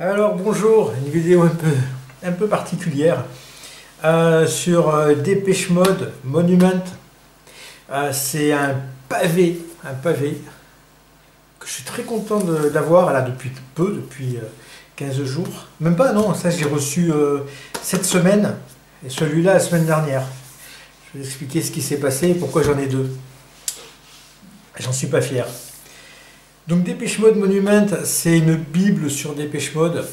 Alors bonjour, une vidéo un peu particulière sur Dépêche Mode Monument. C'est un pavé que je suis très content d'avoir là depuis 15 jours. Même pas, non, ça j'ai reçu cette semaine et celui-là la semaine dernière. Je vais expliquer ce qui s'est passé et pourquoi j'en ai deux. J'en suis pas fier. Donc Dépêche Mode Monument, c'est une bible sur Dépêche Mode.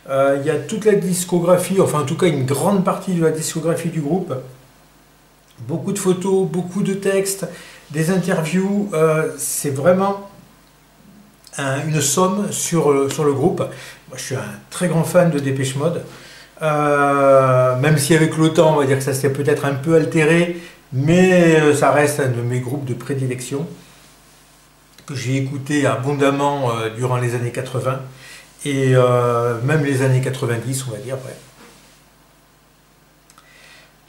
Il y a toute la discographie, enfin en tout cas une grande partie de la discographie du groupe. Beaucoup de photos, beaucoup de textes, des interviews. C'est vraiment une somme sur le groupe. Moi, je suis un très grand fan de Dépêche Mode. Même si avec le temps, on va dire que ça s'est peut-être un peu altéré, mais ça reste un de mes groupes de prédilection que j'ai écouté abondamment durant les années 80 et même les années 90, on va dire.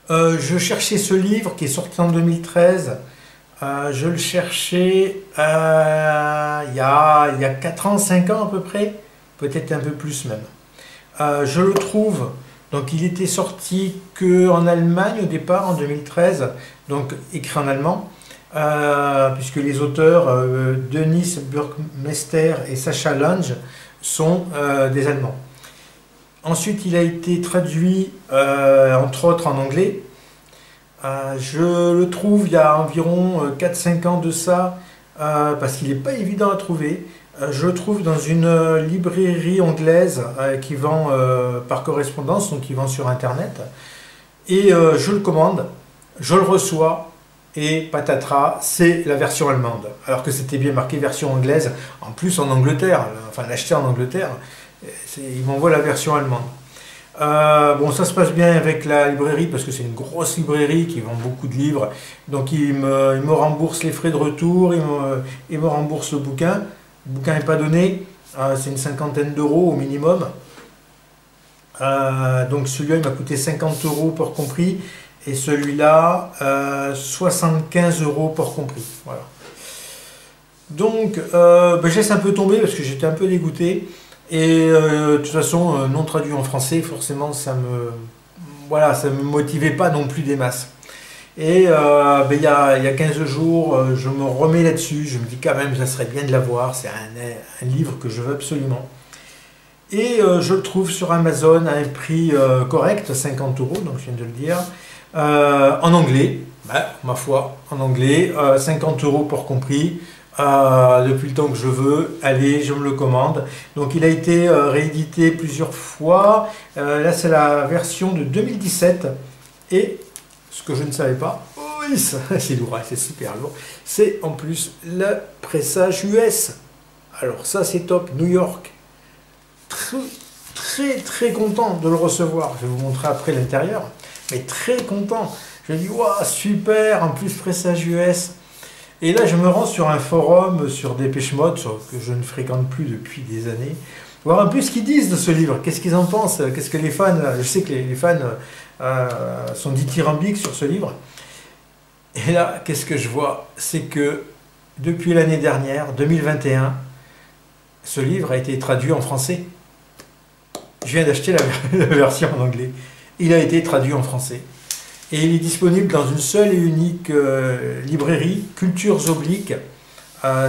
Ouais. Je cherchais ce livre qui est sorti en 2013. Je le cherchais il y a 4 ans, 5 ans à peu près, peut-être un peu plus même. Je le trouve, donc il était sorti qu'en Allemagne au départ en 2013, donc écrit en allemand. Puisque les auteurs Dennis Burgmester et Sacha Lange sont des Allemands. Ensuite, il a été traduit entre autres en anglais. Je le trouve il y a environ 4-5 ans de ça, parce qu'il n'est pas évident à trouver. Je le trouve dans une librairie anglaise qui vend par correspondance, donc qui vend sur internet. Et je le commande, je le reçois. Et patatras, c'est la version allemande. Alors que c'était bien marqué version anglaise, en plus en Angleterre, enfin l'acheter en Angleterre, ils m'envoient la version allemande. Bon, ça se passe bien avec la librairie parce que c'est une grosse librairie qui vend beaucoup de livres. Donc ils me remboursent les frais de retour, ils me remboursent le bouquin. Le bouquin n'est pas donné, c'est une 50aine d'euros au minimum. Donc celui-là, il m'a coûté 50 € pour compris. Et celui-là, 75 € pour compris. Voilà. Donc, je laisse un peu tomber parce que j'étais un peu dégoûté. Et de toute façon, non traduit en français, forcément, ça me motivait pas non plus des masses. Et il y a 15 jours, je me remets là-dessus. Je me dis quand même, ça serait bien de l'avoir. C'est un livre que je veux absolument. Et je le trouve sur Amazon à un prix correct, 50 €, donc je viens de le dire. En anglais, ma foi, en anglais, 50 € pour compris, depuis le temps que je veux, allez, je me le commande. Donc il a été réédité plusieurs fois, là c'est la version de 2017, et ce que je ne savais pas, oui, c'est lourd, c'est super lourd, c'est en plus le pressage US. Alors ça c'est top, New York, très content de le recevoir, je vais vous montrer après l'intérieur. Mais très content. Je me dis, waouh, super, en plus pressage US. Et là, je me rends sur un forum sur Dépêche Mode, que je ne fréquente plus depuis des années, voir un peu ce qu'ils disent de ce livre, qu'est-ce qu'ils en pensent, qu'est-ce que les fans, je sais que les fans sont dithyrambiques sur ce livre. Et là, qu'est-ce que je vois? C'est que depuis l'année dernière, 2021, ce livre a été traduit en français. Je viens d'acheter la version en anglais. Il a été traduit en français. Et il est disponible dans une seule et unique librairie, Cultures Obliques.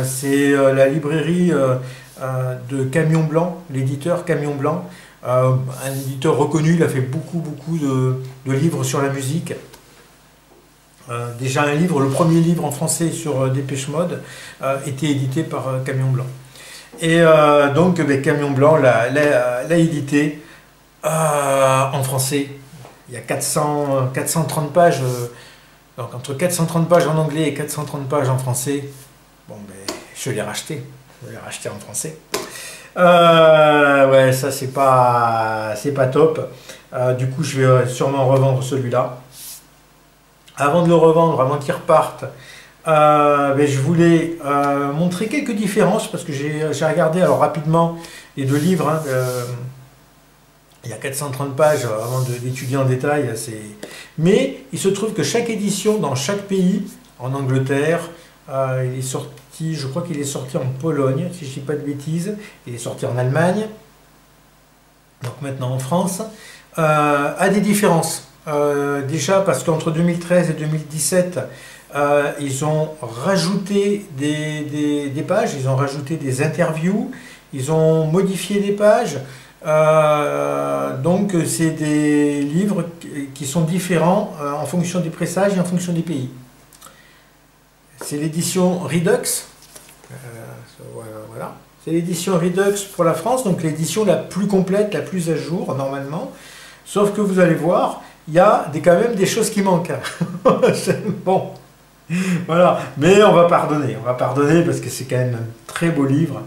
C'est la librairie de Camion Blanc, l'éditeur Camion Blanc. Un éditeur reconnu, il a fait beaucoup de livres sur la musique. Déjà le premier livre en français sur Dépêche Mode était édité par Camion Blanc. Et donc Camion Blanc l'a édité en français. Il y a 430 pages, donc entre 430 pages en anglais et 430 pages en français. Bon, je l'ai racheté. Je l'ai racheté en français. Ouais, ça c'est pas top. Du coup, je vais sûrement revendre celui-là. Avant de le revendre, avant qu'il reparte, je voulais montrer quelques différences parce que j'ai regardé alors rapidement les deux livres. Hein, il y a 430 pages avant d'étudier en détail. Mais il se trouve que chaque édition dans chaque pays, en Angleterre, il est sorti, je crois qu'il est sorti en Pologne, si je ne dis pas de bêtises, il est sorti en Allemagne, donc maintenant en France, a des différences. Déjà parce qu'entre 2013 et 2017, ils ont rajouté des pages, ils ont rajouté des interviews, ils ont modifié des pages. Donc c'est des livres qui sont différents en fonction des pressages et en fonction des pays. C'est l'édition Redux. Voilà. C'est l'édition Redux pour la France, donc l'édition la plus complète, la plus à jour normalement. Sauf que vous allez voir, il y a quand même des choses qui manquent. Bon, voilà. Mais on va pardonner parce que c'est quand même un très beau livre.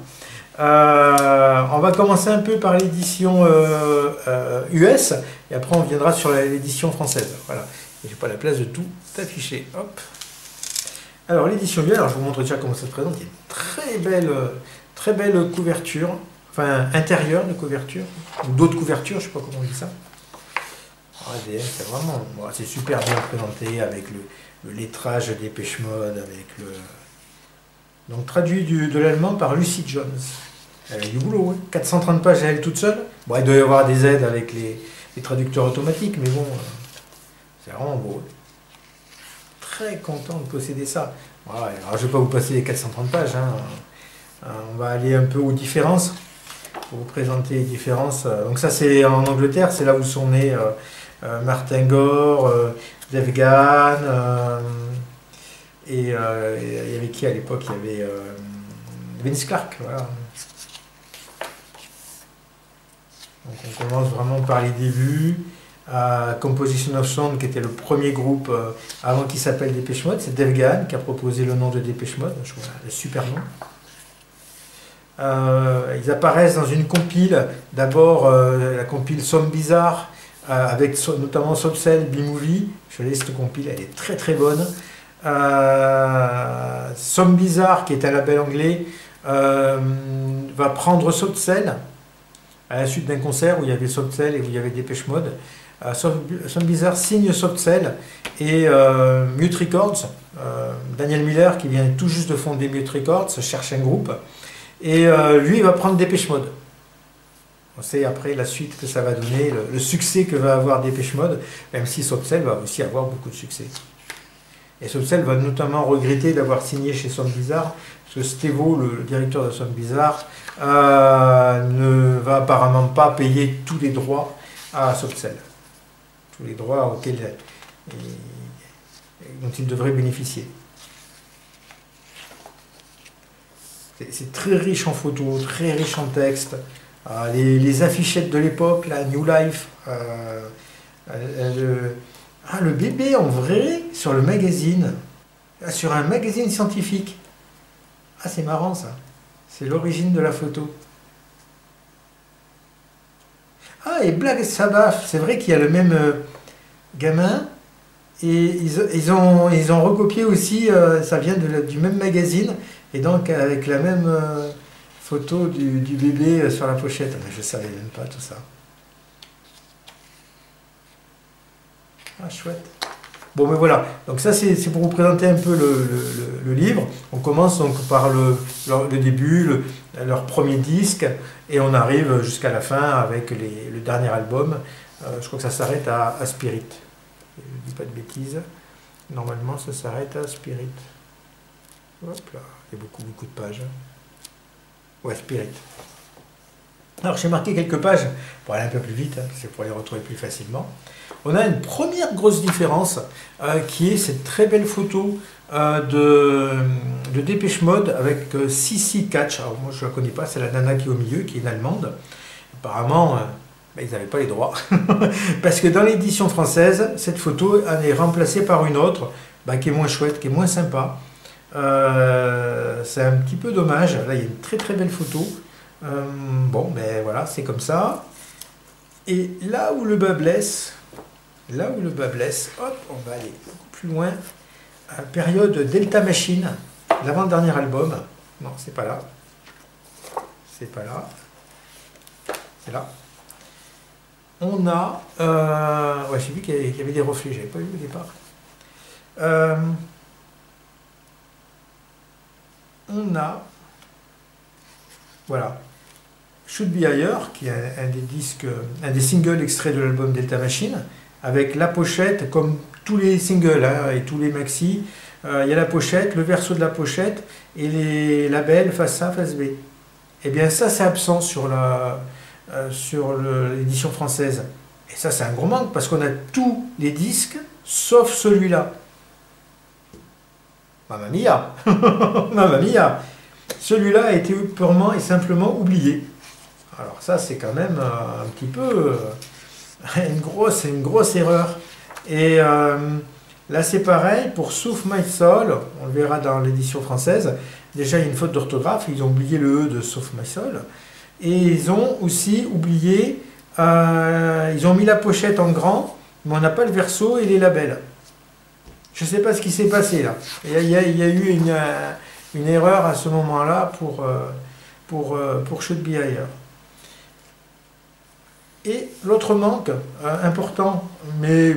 On va commencer un peu par l'édition US et après on viendra sur l'édition française. Voilà. J'ai pas la place de tout afficher. Hop. Alors l'édition US, alors je vous montre déjà comment ça se présente. Il y a une très belle couverture, enfin intérieure de couverture ou d'autres couvertures, je sais pas comment on dit ça. C'est vraiment, c'est super bien présenté avec le lettrage des Dépêche Mode, avec le. Donc traduit de l'allemand par Lucy Jones. Elle a du boulot, hein. 430 pages à elle toute seule. Bon, il doit y avoir des aides avec les traducteurs automatiques, mais bon, c'est vraiment beau. Très content de posséder ça. Voilà, alors je ne vais pas vous passer les 430 pages. Hein. On va aller un peu aux différences, pour vous présenter les différences. Donc ça c'est en Angleterre, c'est là où sont nés Martin Gore, Dave Gahan, et il y avait qui à l'époque? Il y avait Vince Clarke, voilà. Donc on commence vraiment par les débuts. Composition of Sound, qui était le premier groupe avant qu'il s'appelle Dépêche Mode, c'est Dave Gahan qui a proposé le nom de Dépêche Mode, je trouve un super nom. Ils apparaissent dans une compile, d'abord la compile Somme Bizarre, avec notamment Soft Cell, B-Movie. Je laisse cette compile, elle est très bonne. Somme Bizarre, qui est un label anglais, va prendre Soft Cell à la suite d'un concert où il y avait Soft Cell et où il y avait Dépêche Mode. Somme Bizarre signe Soft Cell et Mute Records. Daniel Miller, qui vient tout juste de fonder Mute Records, cherche un groupe. Et lui, il va prendre Dépêche Mode. On sait après la suite que ça va donner, le succès que va avoir Dépêche Mode, même si Soft Cell va aussi avoir beaucoup de succès. Et Soft Cell va notamment regretter d'avoir signé chez Somme Bizarre, parce que Stevo, le directeur de Somme Bizarre, ne va apparemment pas payer tous les droits à Soft Cell. Tous les droits dont il devrait bénéficier. C'est très riche en photos, très riche en texte. Les affichettes de l'époque, la New Life, le bébé en vrai sur le magazine, sur un magazine scientifique. Ah, c'est marrant ça. C'est l'origine de la photo. Ah, et Black Sabbath, c'est vrai qu'il y a le même gamin. Et ils ont recopié aussi, ça vient du même magazine, et donc avec la même photo du bébé sur la pochette. Mais je ne savais même pas tout ça. Ah, chouette. Bon, mais voilà, donc ça c'est pour vous présenter un peu le livre. On commence donc par le début, leur premier disque, et on arrive jusqu'à la fin avec le dernier album. Je crois que ça s'arrête à Spirit. Je ne dis pas de bêtises. Normalement, ça s'arrête à Spirit. Hop là, il y a beaucoup de pages. Ouais, Spirit. Alors, j'ai marqué quelques pages pour aller un peu plus vite, hein, c'est pour les retrouver plus facilement. On a une première grosse différence qui est cette très belle photo de Dépêche Mode avec Sissi Catch. Alors, moi, je ne la connais pas, c'est la nana qui est au milieu, qui est une allemande. Apparemment, ils n'avaient pas les droits. Parce que dans l'édition française, cette photo elle est remplacée par une autre qui est moins chouette, qui est moins sympa. C'est un petit peu dommage. Là, il y a une très belle photo. Bon, ben voilà, c'est comme ça. Et là où le bas blesse, hop, on va aller beaucoup plus loin. Période Delta Machine, l'avant-dernier album. Non, c'est pas là. C'est pas là. C'est là. On a... ouais, j'ai vu qu'il y avait des reflets, j'avais pas vu au départ. On a... Voilà. Should Be Higher, qui est un des singles extraits de l'album Delta Machine, avec la pochette, comme tous les singles hein, et tous les maxi, il y a la pochette, le verso de la pochette et les labels face A, face B. Et bien ça c'est absent sur l'édition française. Et ça c'est un gros manque parce qu'on a tous les disques sauf celui-là. Mamma mia. Mamma mia. Celui-là a été purement et simplement oublié. Alors ça c'est quand même un petit peu une grosse erreur. Et là c'est pareil pour Soothe My Soul, on le verra dans l'édition française. Déjà il y a une faute d'orthographe, ils ont oublié le E de Soothe My Soul. Et ils ont aussi oublié, ils ont mis la pochette en grand, mais on n'a pas le verso et les labels. Je ne sais pas ce qui s'est passé là. Il y a eu une erreur à ce moment-là pour Should Be Higher. Et l'autre manque important, mais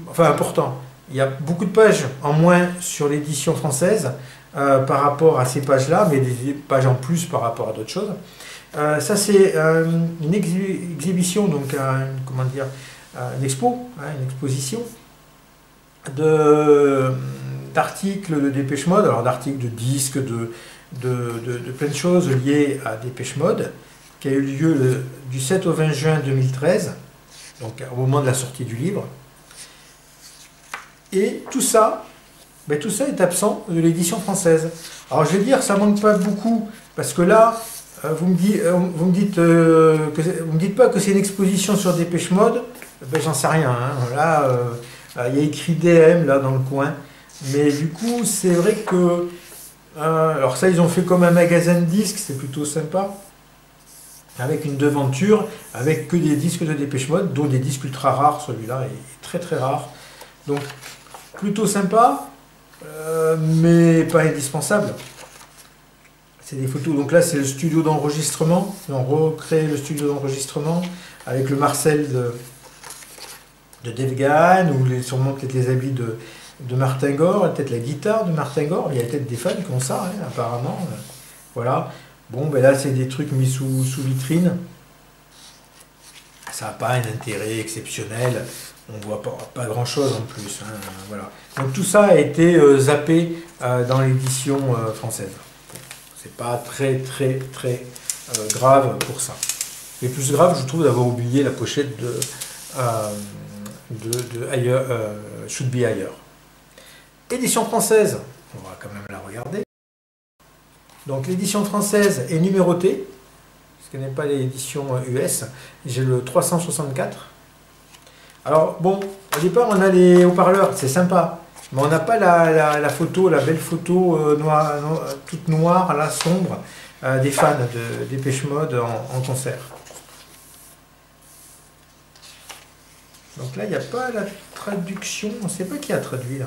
enfin important, il y a beaucoup de pages en moins sur l'édition française par rapport à ces pages-là, mais des pages en plus par rapport à d'autres choses. Ça c'est une exhibition, donc comment dire, une expo, hein, une exposition d'articles de Dépêche Mode, alors d'articles de disques, de plein de choses liées à Dépêche Mode, qui a eu lieu du 7 au 20 juin 2013, donc au moment de la sortie du livre. Et tout ça est absent de l'édition française. Alors je vais dire, ça manque pas beaucoup, parce que là, vous me dites pas que c'est une exposition sur Dépêche Mode, ben j'en sais rien. Hein. Là, il y a écrit DM là dans le coin, mais du coup, c'est vrai que alors ça, ils ont fait comme un magasin de disques, c'est plutôt sympa, avec une devanture, avec que des disques de Dépêche Mode, dont des disques ultra rares. Celui-là est très très rare, donc plutôt sympa, mais pas indispensable. C'est des photos, donc là c'est le studio d'enregistrement, on recrée le studio d'enregistrement avec le Marcel de Dave Gahan, ou sûrement peut-être les habits de Martin Gore, peut-être la guitare de Martin Gore, il y a peut-être des fans qui ont ça, hein, apparemment. Voilà, bon ben là c'est des trucs mis sous vitrine, ça n'a pas un intérêt exceptionnel, on voit pas grand chose en plus, hein, voilà. Donc tout ça a été zappé dans l'édition française. C'est pas très grave pour ça. Mais plus grave, je trouve, d'avoir oublié la pochette de Should Be Higher. Édition française, on va quand même la regarder. Donc l'édition française est numérotée, ce qui n'est pas l'édition US. J'ai le 364. Alors bon, au départ on a les haut-parleurs, c'est sympa. Mais on n'a pas la photo, la belle photo toute noire, là, sombre, des fans de Dépêche Mode en concert. Donc là, il n'y a pas la traduction, on ne sait pas qui a traduit là.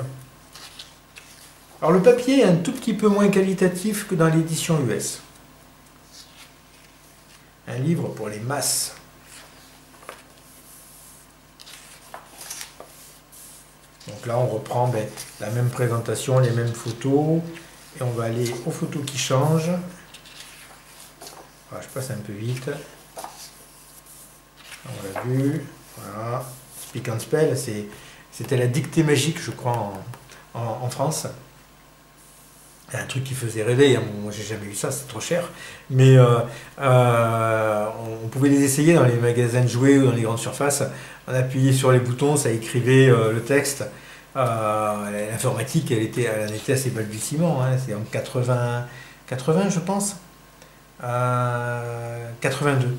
Alors le papier est un tout petit peu moins qualitatif que dans l'édition US. Un livre pour les masses. Donc là, on reprend la même présentation, les mêmes photos, et on va aller aux photos qui changent. Voilà, je passe un peu vite. On l'a vu, voilà. Speak and Spell, c'était la dictée magique, je crois, en France. Un truc qui faisait rêver, hein. Moi j'ai jamais eu ça, c'est trop cher, mais on pouvait les essayer dans les magasins de jouets ou dans les grandes surfaces. On appuyait sur les boutons, ça écrivait le texte. L'informatique, elle en était à ses balbutiements, hein. C'est en 80 je pense, 82.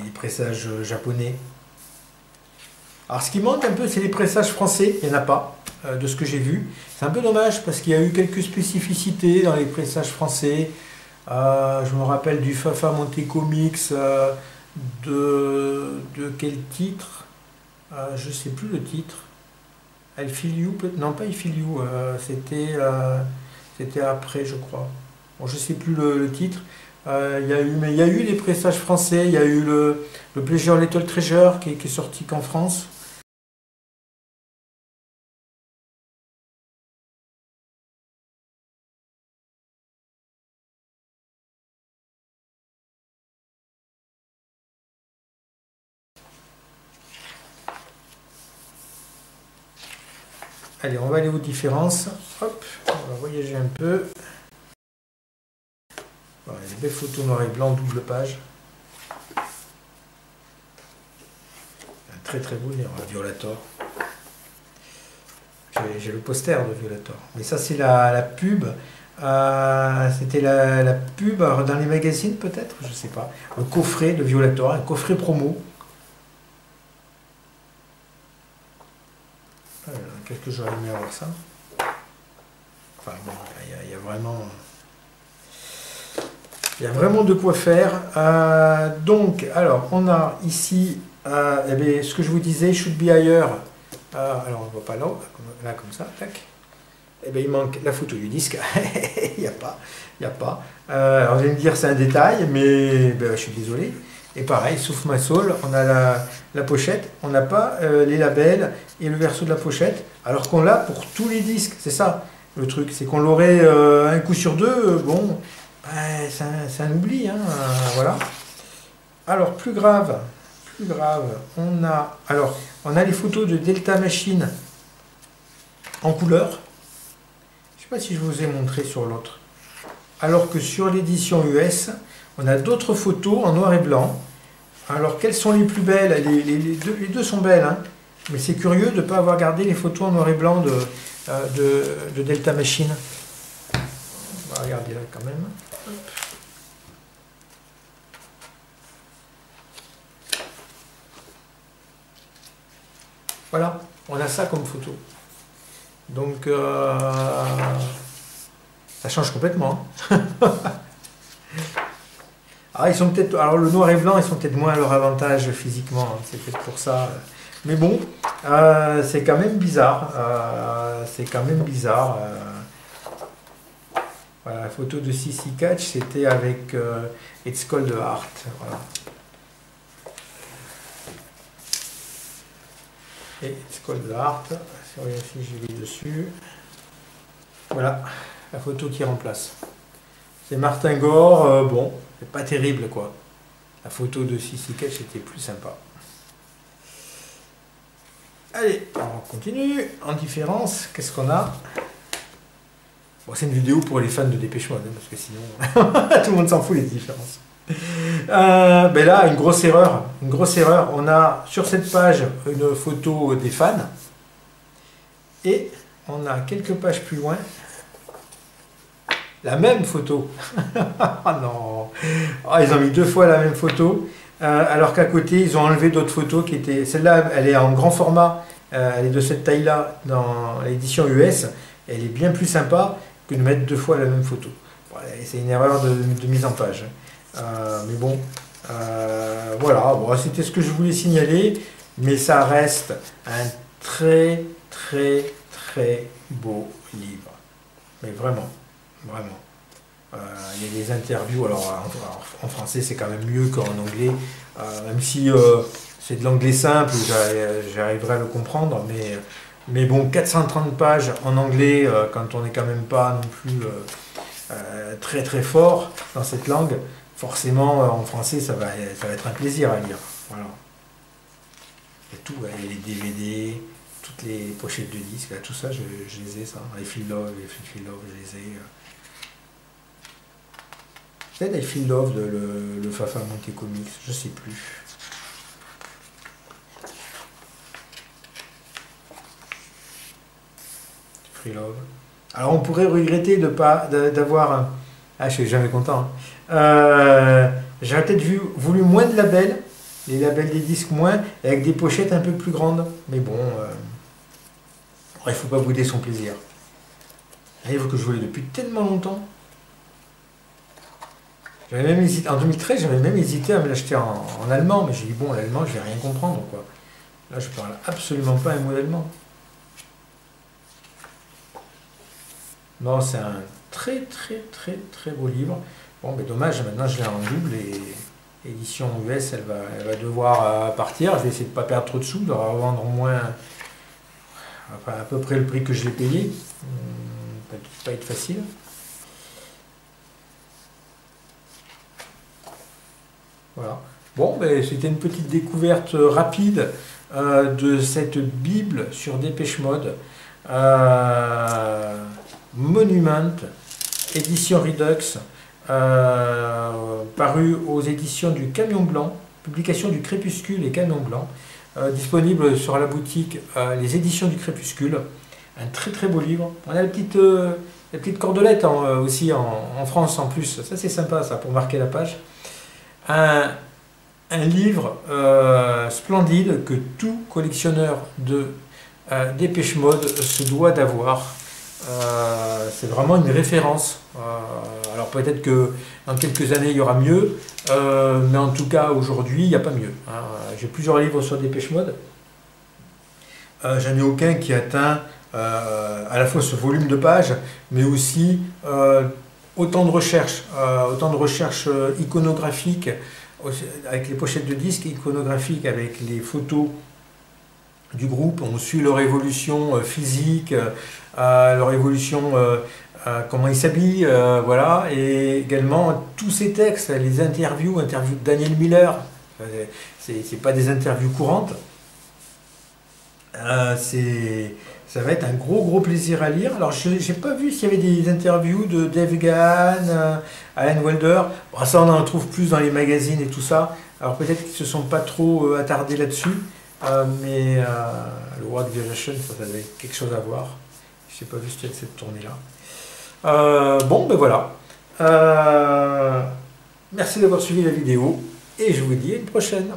Les pressages japonais. Alors ce qui manque un peu, c'est les pressages français, il n'y en a pas, de ce que j'ai vu. C'est un peu dommage parce qu'il y a eu quelques spécificités dans les pressages français. Je me rappelle du Fafa Monte Comics, de quel titre, je ne sais plus le titre. I Feel You, non pas I Feel You, c'était après je crois. Bon, je ne sais plus le titre. Il y a eu des pressages français, il y a eu le Pleasure Little Treasure qui est sorti qu'en France. Allez, on va aller aux différences. Hop, on va voyager un peu. Voilà, les belles photos noir et blanc, double page. Un très très beau livre, Violator. J'ai le poster de Violator. Mais ça, c'est la pub. C'était la pub dans les magazines, peut-être, je sais pas. Le coffret de Violator, un coffret promo. Qu'est-ce que j'aurais aimé avoir ça? Enfin bon, il y a vraiment... Il y a vraiment de quoi faire. Donc, alors, on a ici eh bien, ce que je vous disais, Should Be Higher. Alors, on ne voit pas là, comme ça, tac. Eh bien, il manque la photo du disque. Il n'y a pas. Il n'y a pas. Alors, vous allez me dire, c'est un détail, mais ben, je suis désolé. Et pareil, South My Soul, on a la pochette, on n'a pas les labels et le verso de la pochette, alors qu'on l'a pour tous les disques. C'est ça, le truc. C'est qu'on l'aurait un coup sur deux, bon... c'est un oubli, hein, voilà. Alors, plus grave, on a les photos de Delta Machine en couleur. Je ne sais pas si je vous ai montré sur l'autre. Alors que sur l'édition US, on a d'autres photos en noir et blanc. Alors, quelles sont les plus belles? Les deux sont belles, hein, mais c'est curieux de ne pas avoir gardé les photos en noir et blanc de Delta Machine. On va regarder là quand même. Voilà, on a ça comme photo. Donc, ça change complètement. Alors, ils sont peut-être, alors le noir et blanc, ils sont peut-être moins à leur avantage physiquement, hein, c'est peut-être pour ça. Mais bon, c'est quand même bizarre. Voilà, la photo de CC Catch, c'était avec It's Cold Heart. Voilà. Et It's Cold Heart, si on regarde si j'ai mis dessus. Voilà, la photo qui remplace. C'est Martin Gore, bon, c'est pas terrible quoi. La photo de CC Catch était plus sympa. Allez, on continue. En différence, qu'est-ce qu'on a? Bon, c'est une vidéo pour les fans de Dépêche Mode, hein, parce que sinon, tout le monde s'en fout les différences. Ben là, une grosse erreur. On a sur cette page une photo des fans. Et on a quelques pages plus loin la même photo. Ah non, ils ont mis deux fois la même photo. Alors qu'à côté, ils ont enlevé d'autres photos qui étaient... Celle-là, elle est en grand format. Elle est de cette taille-là dans l'édition US. Elle est bien plus sympa que de mettre deux fois la même photo. Voilà, c'est une erreur de mise en page. Mais bon, voilà. Bon, c'était ce que je voulais signaler. Mais ça reste un très, très, très beau livre. Mais vraiment, vraiment. Il y a des interviews, alors en français c'est quand même mieux qu'en anglais, même si c'est de l'anglais simple, j'arriverai à le comprendre, mais bon, 430 pages en anglais, quand on n'est quand même pas non plus très très fort dans cette langue, forcément en français ça va être un plaisir à lire. Voilà. Il y a tout, il y a les DVD, toutes les pochettes de disques, tout ça je les ai, ça. I Feel Love, je les ai. Peut-être I Feel Love de le Fafa Monte Comics, je sais plus. Free Love. Alors on pourrait regretter de pas d'avoir... Ah, je suis jamais content. Hein. J'aurais peut-être voulu moins de labels, les labels des disques moins, avec des pochettes un peu plus grandes. Mais bon, il ne faut pas bouder son plaisir. Un livre que je voulais depuis tellement longtemps. J'avais même hésité, en 2013, j'avais même hésité à me l'acheter en allemand, mais j'ai dit bon, l'allemand, je vais rien comprendre, quoi. Là, je parle absolument pas un mot d'allemand. Non, c'est un très, très, très, très beau livre. Bon, mais dommage, maintenant je l'ai en double et l'édition US, elle va devoir partir. Je vais essayer de ne pas perdre trop de sous, de revendre au moins à peu près le prix que je l'ai payé. Ça va pas être facile. Voilà. Bon, ben, c'était une petite découverte rapide de cette Bible sur Dépêche Mode. Monument, édition Redux, paru aux éditions du Camion Blanc, publication du Crépuscule et Camion Blanc, disponible sur la boutique Les Éditions du Crépuscule. Un très très beau livre. On a la petite cordelette aussi en France en plus. Ça c'est sympa ça pour marquer la page. Un livre splendide que tout collectionneur de Dépêche Mode se doit d'avoir. C'est vraiment une référence. Alors peut-être que dans quelques années il y aura mieux, mais en tout cas aujourd'hui il n'y a pas mieux. J'ai plusieurs livres sur Dépêche Mode. J'en ai aucun qui atteint à la fois ce volume de pages, mais aussi autant de recherches iconographiques, avec les pochettes de disques, iconographiques avec les photos du groupe. On suit leur évolution physique, leur évolution, comment ils s'habillent, voilà, et également tous ces textes, les interviews de Daniel Miller, c'est pas des interviews courantes. Ça va être un gros plaisir à lire. Alors je n'ai pas vu s'il y avait des interviews de Dave Gahan, Alan Wilder. Bon, ça on en trouve plus dans les magazines et tout ça. Alors peut-être qu'ils ne se sont pas trop attardés là-dessus. Mais le World Version, ça avait quelque chose à voir. Je n'ai pas vu cette tournée-là. Bon, ben voilà. Merci d'avoir suivi la vidéo et je vous dis à une prochaine.